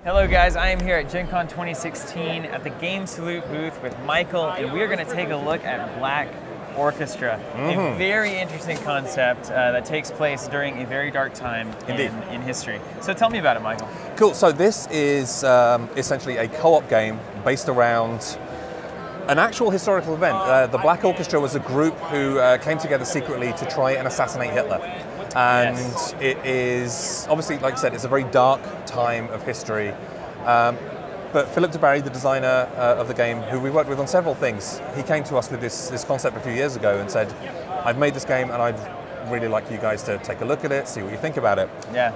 Hello guys, I am here at GenCon 2016 at the Game Salute booth with Michael, and we are going to take a look at Black Orchestra, a very interesting concept that takes place during a very dark time in history. So tell me about it, Michael. Cool, so this is essentially a co-op game based around an actual historical event. The Black Orchestra was a group who came together secretly to try and assassinate Hitler. And it is, obviously, like I said, it's a very dark time of history. But Philip DeBarry, the designer of the game, who we worked with on several things, he came to us with this concept a few years ago and said, I've made this game and I'd really like you guys to take a look at it, see what you think about it. Yeah.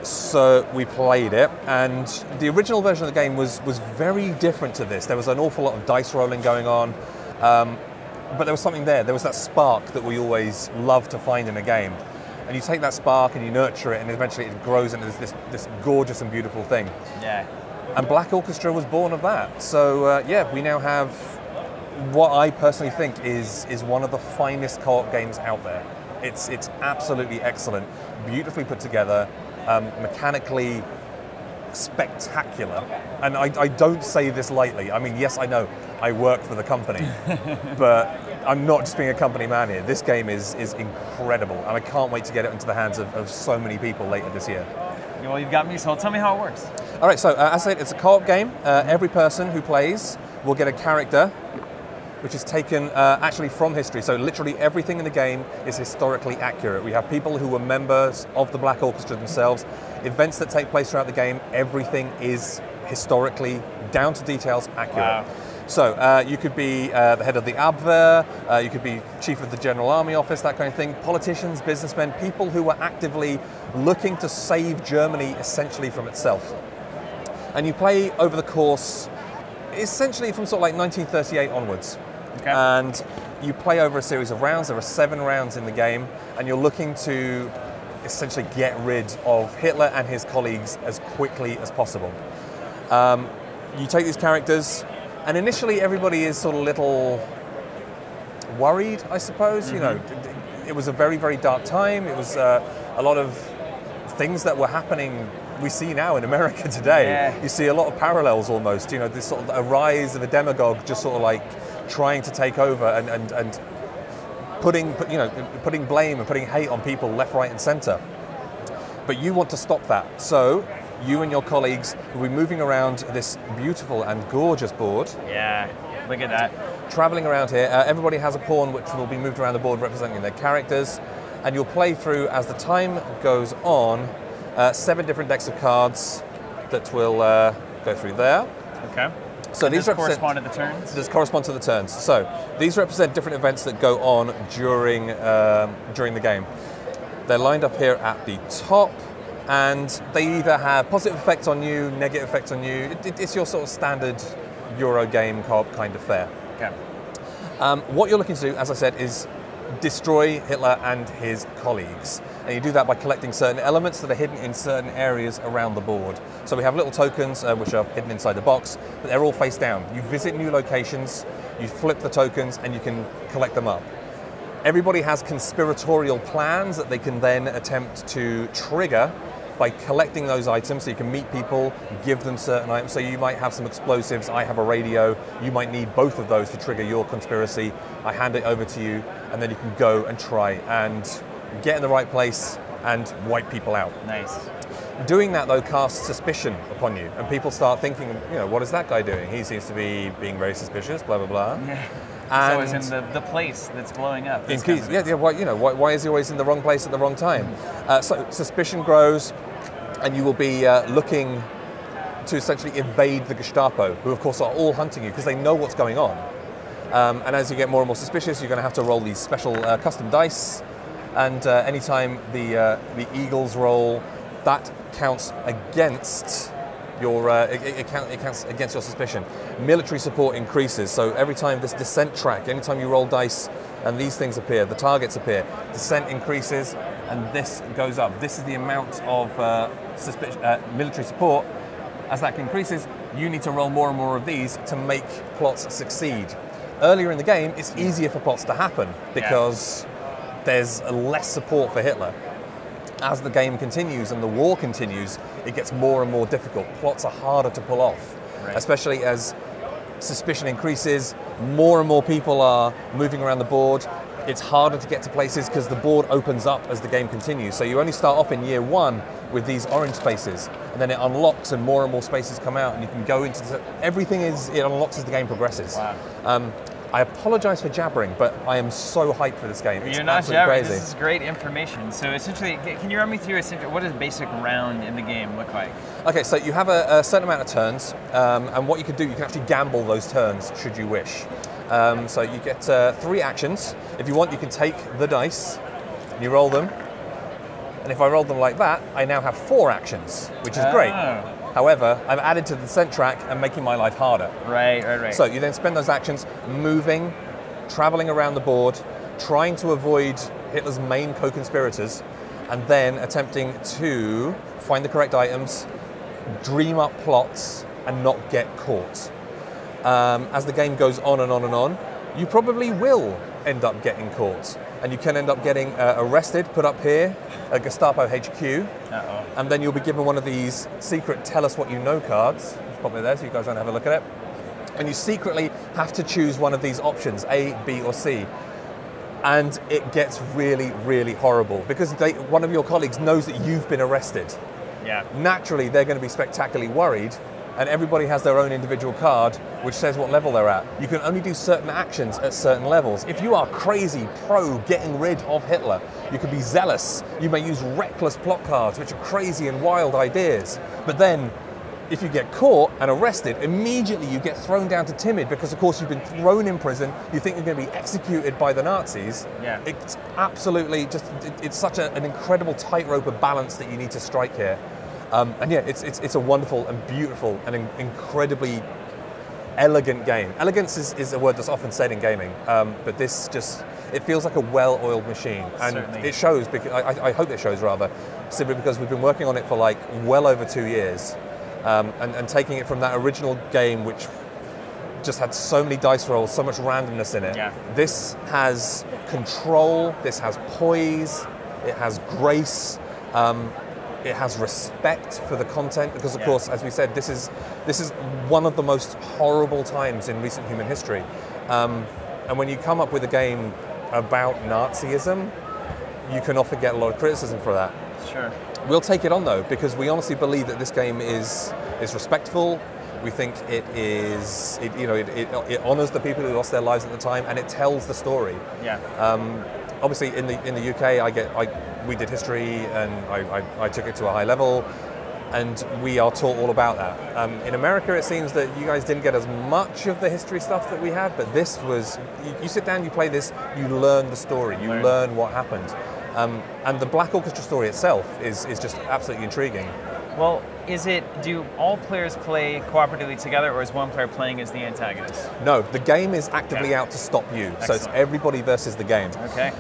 So we played it, and the original version of the game was very different to this. There was an awful lot of dice rolling going on, but there was something there. There was that spark that we always love to find in a game. And you take that spark and you nurture it, and eventually it grows into this gorgeous and beautiful thing. Yeah. And Black Orchestra was born of that. So yeah, we now have what I personally think is one of the finest co-op games out there. It's absolutely excellent, beautifully put together, mechanically spectacular. And I don't say this lightly. I mean, yes, I know I work for the company, but I'm not just being a company man here. This game is incredible, and I can't wait to get it into the hands of so many people later this year. Well, you've got me sold. Tell me how it works. All right, so as I said, it's a co-op game. Every person who plays will get a character which is taken actually from history. So literally everything in the game is historically accurate. We have people who were members of the Black Orchestra themselves. Events that take place throughout the game, everything is historically, down to details, accurate. Wow. So you could be the head of the Abwehr, you could be chief of the General Army Office, that kind of thing. Politicians, businessmen, people who were actively looking to save Germany essentially from itself. And you play over the course, essentially from sort of like 1938 onwards. Okay. And you play over a series of rounds. There are 7 rounds in the game, and you're looking to essentially get rid of Hitler and his colleagues as quickly as possible. You take these characters, and initially everybody is sort of a little worried, I suppose. You know, it was a very, very dark time. It was a lot of things that were happening we see now in America today. Yeah. You see a lot of parallels almost, you know, this sort of a rise of a demagogue just sort of like trying to take over and putting blame and putting hate on people left, right and center. But you want to stop that. So you and your colleagues will be moving around this beautiful and gorgeous board. Yeah, look at that. Traveling around here. Everybody has a pawn which will be moved around the board representing their characters. And you'll play through, as the time goes on, 7 different decks of cards that will go through there. Okay. So these correspond to the turns? These correspond to the turns. So these represent different events that go on during the game. They're lined up here at the top, and they either have positive effects on you, negative effects on you. It's your sort of standard Euro game co-op kind of fare. Okay. What you're looking to do, as I said, is destroy Hitler and his colleagues. And you do that by collecting certain elements that are hidden in certain areas around the board. So we have little tokens which are hidden inside the box, but they're all face down. You visit new locations, you flip the tokens, and you can collect them up. Everybody has conspiratorial plans that they can then attempt to trigger by collecting those items. So you can meet people, give them certain items. So you might have some explosives, I have a radio, you might need both of those to trigger your conspiracy. I hand it over to you, and then you can go and try and get in the right place and wipe people out. Nice. Doing that though casts suspicion upon you, and people start thinking, you know, what is that guy doing? He seems to be being very suspicious, blah, blah, blah. Yeah. And so it's in the place that's blowing up. Yeah, why is he always in the wrong place at the wrong time? So suspicion grows, and you will be looking to essentially evade the Gestapo, who of course are all hunting you because they know what's going on. And as you get more and more suspicious, you're going to have to roll these special custom dice, and anytime the eagles roll, that counts against your it counts against your suspicion. Military support increases, so every time this descent track, anytime you roll dice and these things appear, the targets appear, descent increases, and this goes up. This is the amount of military support. As that increases, you need to roll more and more of these to make plots succeed. Earlier in the game, it's easier for plots to happen because there's less support for Hitler. as the game continues and the war continues, it gets more and more difficult. Plots are harder to pull off, especially as suspicion increases, more and more people are moving around the board. It's harder to get to places because the board opens up as the game continues. So you only start off in year 1 with these orange spaces, and then it unlocks and more spaces come out, and you can go into everything it unlocks as the game progresses. Wow. I apologize for jabbering, but I am so hyped for this game. You're not jabbering. This is great information. So essentially, can you run me through what does a basic round in the game look like? Okay, so you have a certain amount of turns, and what you can do, you can actually gamble those turns should you wish. So you get 3 actions. If you want, you can take the dice, and you roll them. And if I roll them like that, I now have 4 actions, which is great. However, I've added to the descent track and making my life harder. Right. So you then spend those actions moving, traveling around the board, trying to avoid Hitler's main co-conspirators, and then attempting to find the correct items, dream up plots, and not get caught. As the game goes on and on and on, you probably will end up getting caught. And you can end up getting arrested, put up here at Gestapo HQ. And then you'll be given one of these secret tell us what you know cards. Just pop it there so you guys want to have a look at it. And you secretly have to choose one of these options, A, B, or C. And it gets really, really horrible because one of your colleagues knows that you've been arrested. Yeah. Naturally, they're going to be spectacularly worried, and everybody has their own individual card which says what level they're at. You can only do certain actions at certain levels. If you are crazy pro getting rid of Hitler, you could be zealous. You may use reckless plot cards, which are crazy and wild ideas. But then, if you get caught and arrested, immediately you get thrown down to timid because, of course, you've been thrown in prison. You think you're going to be executed by the Nazis. Yeah. It's absolutely it's such an incredible tightrope of balance that you need to strike here. And yeah, it's a wonderful and beautiful and incredibly elegant game. Elegance is a word that's often said in gaming, but this it feels like a well-oiled machine. And Certainly. It shows, because I hope it shows rather, simply because we've been working on it for like well over 2 years. And taking it from that original game, which just had so many dice rolls, so much randomness in it. Yeah. This has control, this has poise, it has grace, it has respect for the content, because of course, as we said, this is one of the most horrible times in recent human history. And when you come up with a game about Nazism, you can often get a lot of criticism for that. Sure. We'll take it on though, because we honestly believe that this game is respectful. We think it honours the people who lost their lives at the time, and it tells the story. Yeah. Obviously, in the UK, we did history, and I took it to a high level, and we are taught all about that. In America, it seems that you guys didn't get as much of the history stuff that we had, but this was, you sit down, you play this, you learn the story, you learn what happened. And the Black Orchestra story itself is just absolutely intriguing. Well, do all players play cooperatively together, or is one player playing as the antagonist? No, the game is actively out to stop you. Excellent. So it's everybody versus the game. Okay.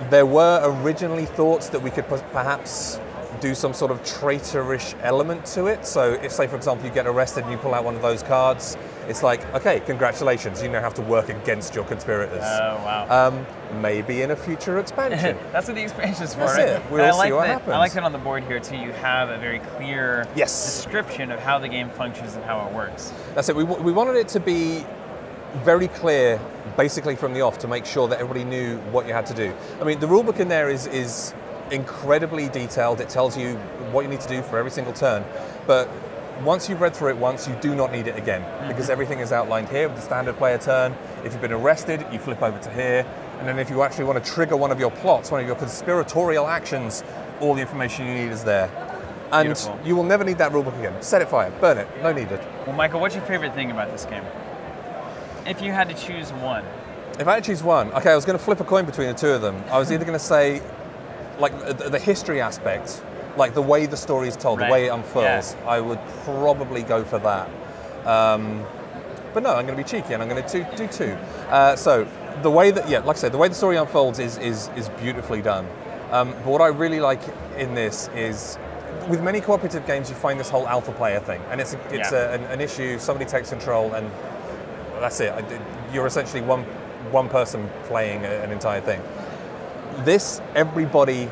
There were originally thoughts that we could perhaps do some sort of traitorish element to it. So if, say, for example, you get arrested and you pull out one of those cards, it's like, okay, congratulations, you now have to work against your conspirators. Oh, wow. Maybe in a future expansion. That's what the expansion's for, That's right? it. We'll see what happens. I like that on the board here, too, you have a very clear description of how the game functions and how it works. That's it. We wanted it to be very clear, basically from the off, to make sure that everybody knew what you had to do. I mean, the rulebook in there is incredibly detailed. It tells you what you need to do for every single turn. But once you've read through it once, you do not need it again, because everything is outlined here with the standard player turn. If you've been arrested, you flip over to here. And then if you actually want to trigger one of your plots, one of your conspiratorial actions, all the information you need is there. And Beautiful. You will never need that rulebook again. Set it fire, burn it, no needed. Well, Michael, what's your favorite thing about this game? If you had to choose one. If I had to choose one, okay, I was going to flip a coin between the two of them. I was either going to say, like, the history aspect, like the way the story is told, the way it unfurls, I would probably go for that. But no, I'm going to be cheeky and I'm going to do two. So the way that, like I said, the way the story unfolds is beautifully done. But what I really like in this is, with many cooperative games, you find this whole alpha player thing, and it's an issue. Somebody takes control, and that's it. You're essentially one person playing an entire thing. This, everybody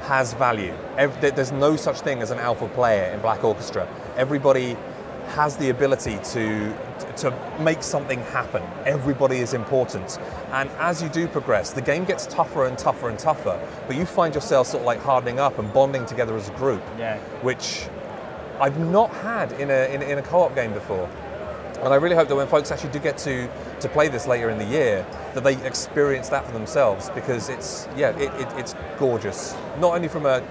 has value. There's no such thing as an alpha player in Black Orchestra. Everybody has the ability to make something happen. Everybody is important. And as you do progress, the game gets tougher and tougher and tougher, but you find yourself sort of like hardening up and bonding together as a group, which I've not had in a co-op game before. And I really hope that when folks actually do get to play this later in the year, that they experience that for themselves, because it's gorgeous. Not only from a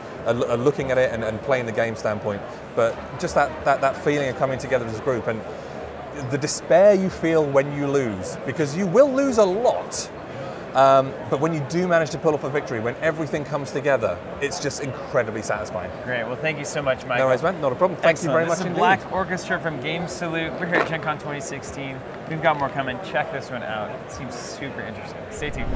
looking at it and playing the game standpoint, but just that feeling of coming together as a group, and the despair you feel when you lose, because you will lose a lot. But when you do manage to pull off a victory, when everything comes together, it's just incredibly satisfying. Great. Well, thank you so much, Michael. No worries, man. Not a problem. Thank you very much indeed. This is Black Orchestra from Game Salute. We're here at GenCon 2016. We've got more coming. Check this one out. It seems super interesting. Stay tuned.